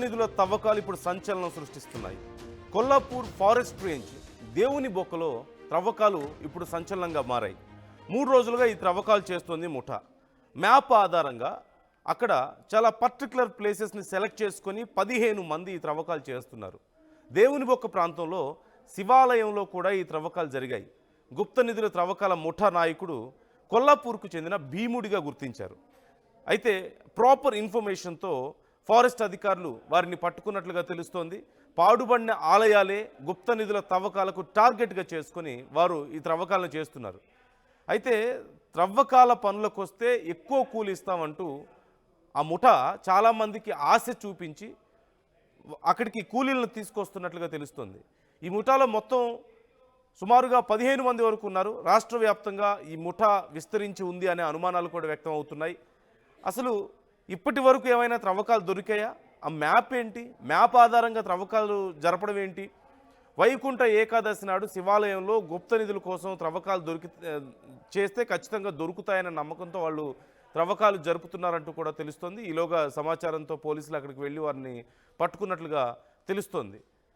నిధుల తవ్వకాలు ఇప్పుడు సంచలనం సృష్టిస్తున్నాయి. కొల్లాపూర్ ఫారెస్ట్ రేంజ్ దేవుని బొక్కలో త్రవ్వకాలు ఇప్పుడు సంచలనంగా మారాయి. 3 రోజులుగా ఈ త్రవ్వకాలు చేస్తోంది ముఠా. మ్యాప్ ఆధారంగా అక్కడ చాలా పర్టికులర్ ప్లేసెస్ని సెలెక్ట్ చేసుకొని 15 మంది ఈ త్రవ్వకాలు చేస్తున్నారు. దేవుని బొక్క ప్రాంతంలో శివాలయంలో కూడా ఈ త్రవ్వకాలు జరిగాయి. గుప్త నిధుల త్రవ్వకాల ముఠా నాయకుడు కొల్లాపూర్కు చెందిన భీముడిగా గుర్తించారు. అయితే ప్రాపర్ ఇన్ఫర్మేషన్తో ఫారెస్ట్ అధికారులు వారిని పట్టుకున్నట్లుగా తెలుస్తోంది. పాడుబడిన ఆలయాలే గుప్త నిధుల తవ్వకాలకు టార్గెట్గా చేసుకొని వారు ఈ త్రవ్వకాలను చేస్తున్నారు. అయితే త్రవ్వకాల పనులకు వస్తే ఎక్కువ కూలి ఇస్తామంటూ ఆ ముఠా చాలామందికి ఆశ చూపించి అక్కడికి కూలీలను తీసుకొస్తున్నట్లుగా తెలుస్తుంది. ఈ ముఠాలో మొత్తం సుమారుగా 15 మంది వరకు ఉన్నారు. రాష్ట్ర వ్యాప్తంగా ఈ ముఠా విస్తరించి ఉంది అనే అనుమానాలు కూడా వ్యక్తం అవుతున్నాయి. అసలు ఇప్పటి వరకు ఏమైనా త్రవ్వకాలు దొరికాయా? ఆ మ్యాప్ ఏంటి? మ్యాప్ ఆధారంగా త్రవ్వకాలు జరపడం ఏంటి? వైకుంఠ ఏకాదశి నాడు శివాలయంలో గుప్త నిధుల కోసం త్రవ్వకాలు చేస్తే ఖచ్చితంగా దొరుకుతాయన్న నమ్మకంతో వాళ్ళు త్రవ్వకాలు జరుపుతున్నారంటూ కూడా తెలుస్తోంది. ఈలోగా సమాచారంతో పోలీసులు అక్కడికి వెళ్ళి వారిని పట్టుకున్నట్లుగా తెలుస్తోంది.